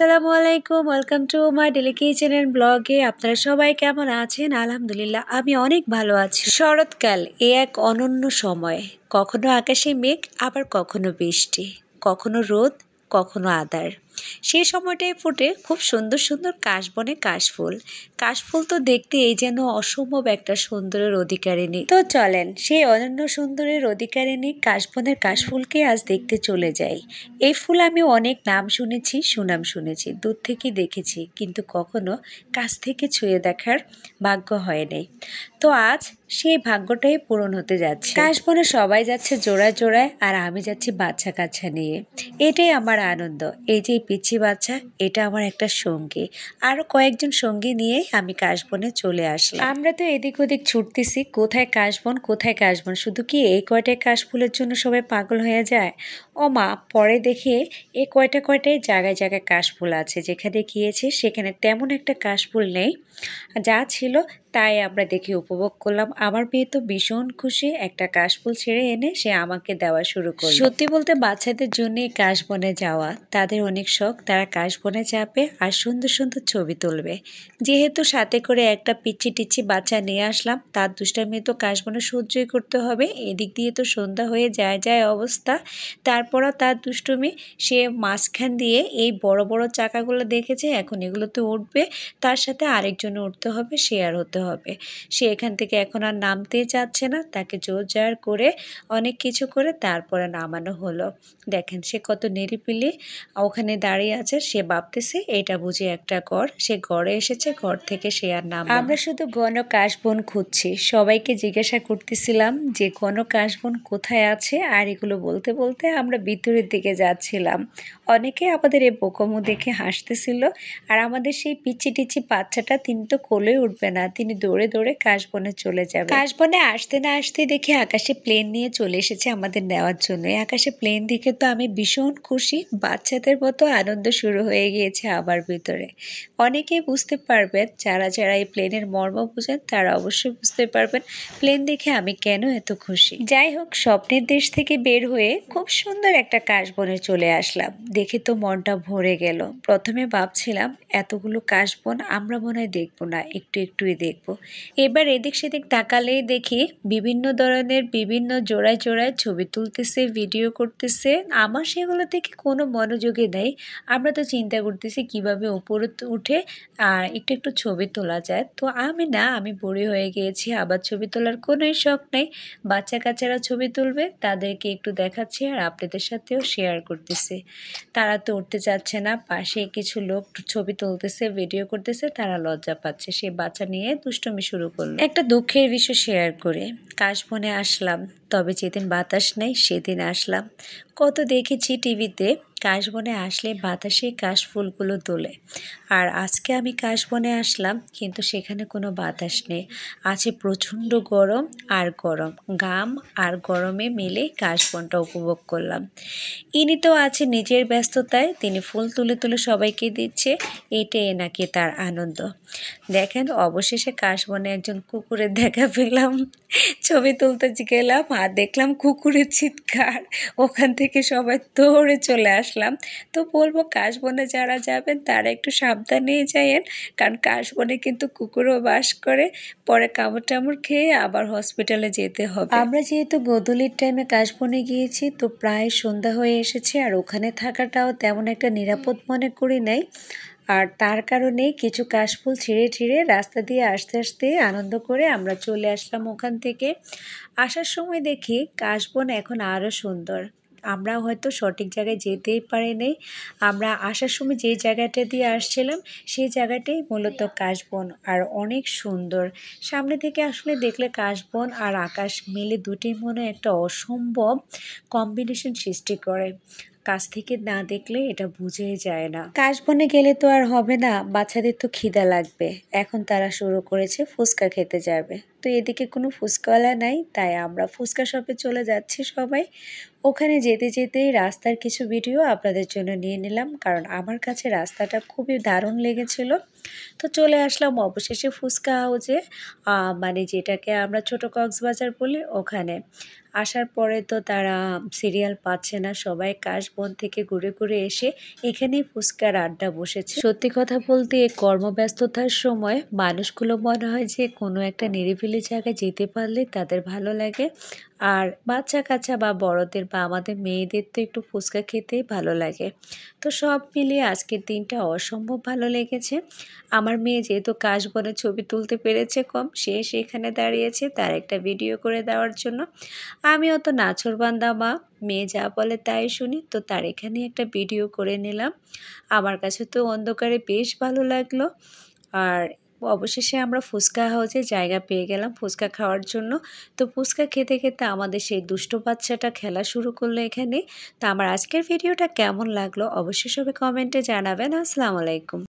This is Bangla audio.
আসসালামু আলাইকুম, welcome to my daily kitchen and ব্লগে। আপনারা সবাই কেমন আছেন? আলহামদুলিল্লাহ আমি অনেক ভালো আছি। শরৎকাল এক অনন্য সময়, কখনো আকাশে মেঘ, আবার কখনো বৃষ্টি, কখনো রোদ, কখনো আঁধার। সেই সময়টায় ফুটে খুব সুন্দর সুন্দর কাশবনে কাশফুল। কাশফুল তো দেখতে এই যেন অসম্ভব একটা সুন্দরের অধিকারিণী। তো চলেন সেই অনন্য সুন্দরের অধিকারিণী কাশবনের কাশফুলকে আজ দেখতে চলে যাই। এই ফুল আমি অনেক নাম শুনেছি, সুনাম শুনেছি, দূর থেকে দেখেছি, কিন্তু কখনো কাছ থেকে ছুঁয়ে দেখার ভাগ্য হয় নাই। তো আজ সেই ভাগ্যটাই পূরণ হতে যাচ্ছে। কাশবনে সবাই যাচ্ছে জোড়ায় জোড়ায়, আর আমি যাচ্ছি বাচ্চা কাচ্চা নিয়ে। এটাই আমার আনন্দ। এই যে পিচ্ছি বাচ্চা, এটা আমার একটা সঙ্গী। আরো কয়েকজন সঙ্গী নিয়ে আমি কাশবনে চলে আসলাম। আমরা তো এদিক ওদিক ছুটতেছি, কোথায় কাশবন কোথায় কাশবন, শুধু কি এই কয়টায় কাশফুলের জন্য সবাই পাগল হয়ে যায়? ও মা, পরে দেখে এই কয়টায় জায়গায় জায়গায় কাশফুল আছে। যেখানে গিয়েছে সেখানে তেমন একটা কাশফুল নেই, যা ছিল তাই আমরা দেখে উপভোগ করলাম। আমার মেয়ে তো ভীষণ খুশি, একটা কাশফুল ছেড়ে এনে সে আমাকে দেওয়া শুরু করলো। সত্যি বলতে বাচ্চাদের জন্য কাশবনে যাওয়া তাদের অনেক শখ। তারা কাশবনে যাবে আর সুন্দর সুন্দর ছবি তুলবে। যেহেতু সাথে করে একটা পিচ্ছি টিচ্ছি বাচ্চা নিয়ে আসলাম, তার দুষ্টামি তো কাশবনে সহ্যই করতে হবে। এদিক দিয়ে তো সন্ধ্যা হয়ে যায় অবস্থা। তারপরও তার দুষ্টুমি, সে মাঝখান দিয়ে এই বড় বড় চাকাগুলো দেখেছে, এখন এগুলোতে উঠবে, তার সাথে আরেকজন উঠতে হবে, শেয়ার হতে হবে। সে এখান থেকে এখন আর নামতেই চাচ্ছে না, তাকে জোর জার করে অনেক কিছু করে তারপরে নামানো হলো। দেখেন সে কত নিরিবিলি ওখানে দাঁড়িয়ে আছে। সে ভাবতেছে এটা বুঝি একটা ঘর, সে ঘরে এসেছে, ঘর থেকে সে আর নাম। আমরা শুধু ঘন কাশবন খুঁজছি, সবাইকে জিজ্ঞাসা করতেছিলাম যে ঘন কাশবন কোথায় আছে, আর এগুলো বলতে বলতে আমরা ভিতরের দিকে যাচ্ছিলাম। অনেকে আমাদের এই বোকামো দেখে হাসতেছিল, আর আমাদের সেই পিচ্ছি টিচ্ছি বাচ্চাটা, তিনি তো কোলে উঠবে না, তিনি দৌড়ে দৌড়ে কাশবনে চলে যাবে। কাশবনে আসতে না আসতে দেখি আকাশে প্লেন নিয়ে চলে এসেছে আমাদের নেওয়ার জন্য। আকাশে প্লেন দেখে তো আমি ভীষণ খুশি, বাচ্চাদের মতো আনন্দ শুরু হয়ে গিয়েছে আমার ভিতরে। অনেকেই বুঝতে পারবেন, যারা যারা এই প্লেনের মর্ম বুঝেন তারা অবশ্যই বুঝতে পারবেন প্লেন দেখে আমি কেন এত খুশি। যাই হোক, স্বপ্নের দেশ থেকে বের হয়ে খুব সুন্দর একটা কাশবনে চলে আসলাম। দেখে তো মনটা ভরে গেল। প্রথমে ভাবছিলাম এতগুলো কাশবন আমরা মনে হয় দেখবো না, একটু একটুই দেখবো। এবার এদিক সেদিক তাকালেই দেখি বিভিন্ন ধরনের বিভিন্ন জোড়ায় জোড়ায় ছবি তুলতেছে, ভিডিও করতেছে। আমার সেগুলো থেকে কোনো মনোযোগই নেই। আমরা তো চিন্তা করতেছি কিভাবে উপরে উঠে একটু একটু ছবি তোলা যায়। তো আমি বুড়ি হয়ে গিয়েছি, আবার ছবি তোলার কোনোই শখ নেই। বাচ্চা কাচ্চারা ছবি তুলবে, তাদেরকে একটু দেখাচ্ছি আর আপনাদের সাথেও শেয়ার করতেছি। তারা তো উঠতে চাচ্ছে না, পাশে কিছু লোক ছবি তুলতেছে, ভিডিও করতেছে, তারা লজ্জা পাচ্ছে। সে বাচ্চা নিয়ে দুষ্টুমি শুরু করলো। একটা দুঃখের বিষয় শেয়ার করে কাশবনে আসলাম, তবে যেদিন বাতাস নেই সেদিন আসলাম। কত দেখেছি টিভিতে, কাশবনে আসলে বাতাসে কাশফুলগুলো তোলে। আর আজকে আমি কাশবনে আসলাম, কিন্তু সেখানে কোনো বাতাস নেই, আছে প্রচণ্ড গরম। আর গরম ঘাম আর গরমে মিলে কাশবনটা উপভোগ করলাম। ইনি তো আছে নিজের ব্যস্ততায়, তিনি ফুল তুলে তুলে সবাইকে দিচ্ছে, এটাই নাকি তার আনন্দ। দেখেন অবশেষে কাশবনে একজন কুকুরের দেখা পেলাম। ছবি তুলতে গেলাম আর দেখলাম কুকুরের চিৎকার, ওখান থেকে সবাই দৌড়ে চলে আসলাম। তো বলবো কাশবনে যারা যাবেন তারা একটু সাবধানেই যায়েন, কারণ কাশবনে কিন্তু কুকুরও বাস করে, পরে কামড় টামড় খেয়ে আবার হসপিটালে যেতে হবে। আমরা যেহেতু গোধূলির টাইমে কাশবনে গিয়েছি, তো প্রায় সন্ধ্যা হয়ে এসেছে, আর ওখানে থাকাটাও তেমন একটা নিরাপদ মনে করি নাই। আর তার কারণে কিছু কাশফুল ছিঁড়ে ছিঁড়ে রাস্তা দিয়ে আস্তে আস্তে আনন্দ করে আমরা চলে আসলাম ওখান থেকে। আসার সময় দেখি কাশবন এখন আরও সুন্দর। আমরা হয়তো সঠিক জায়গায় যেতেই পারিনি। আমরা আসার সময় যে জায়গাটা দিয়ে আসছিলাম সেই জায়গাটাই মূলত কাশবন, আর অনেক সুন্দর। সামনে থেকে আসলে দেখলে কাশবন আর আকাশ মিলে দুটি মনে একটা অসম্ভব কম্বিনেশন সৃষ্টি করে। কাছ থেকে না দেখলে এটা বুঝেই যায় না। কাশবনে গেলে তো আর হবে না, বাচ্চাদের তো খিদা লাগবে। এখন তারা শুরু করেছে ফুচকা খেতে যাবে। তো এদিকে কোনো ফুচকাওয়ালা নাই, তাই আমরা ফুচকা শপে চলে যাচ্ছি সবাই। ওখানে যেতে যেতেই রাস্তার কিছু ভিডিও আপনাদের জন্য নিয়ে নিলাম, কারণ আমার কাছে রাস্তাটা খুবই দারুণ লেগেছিল। তো চলে আসলাম অবশেষে ফুচকা হাউজে, মানে যেটাকে আমরা ছোট কক্সবাজার বলি ওখানে। আসার পরে তো তারা সিরিয়াল পাচ্ছে না, সবাই কাশবন থেকে ঘুরে ঘুরে এসে এখানেই ফুচকার আড্ডা বসেছে। সত্যি কথা বলতে এই কর্মব্যস্ততার সময় মানুষগুলো মনে হয় যে কোনো একটা নিরিবিলি জায়গায় যেতে পারলে তাদের ভালো লাগে। আর বাচ্চা কাচ্চা বা বড়দের বা আমাদের মেয়েদের তো একটু ফুচকা খেতেই ভালো লাগে। তো সব মিলিয়ে আজকের দিনটা অসম্ভব ভালো লেগেছে। আমার মেয়ে যেহেতু কাশবনের ছবি তুলতে পেরেছে কম, সে সেখানে দাঁড়িয়েছে তার একটা ভিডিও করে দেওয়ার জন্য। আমিও তো নাছোড়বান্দা মা, মেয়ে যা বলে তাই শুনি, তো তার এখানে একটা ভিডিও করে নিলাম। আমার কাছে তো অন্ধকারে বেশ ভালো লাগলো। আর অবশেষে আমরা ফুচকা হাউসে জায়গা পেয়ে গেলাম ফুচকা খাওয়ার জন্য। তো ফুচকা খেতে খেতে আমাদের সেই দুষ্ট বাচ্চাটা খেলা শুরু করলো এখানে। তো আমার আজকের ভিডিওটা কেমন লাগলো অবশ্যই সবাই কমেন্টে জানাবেন। আসসালামু আলাইকুম।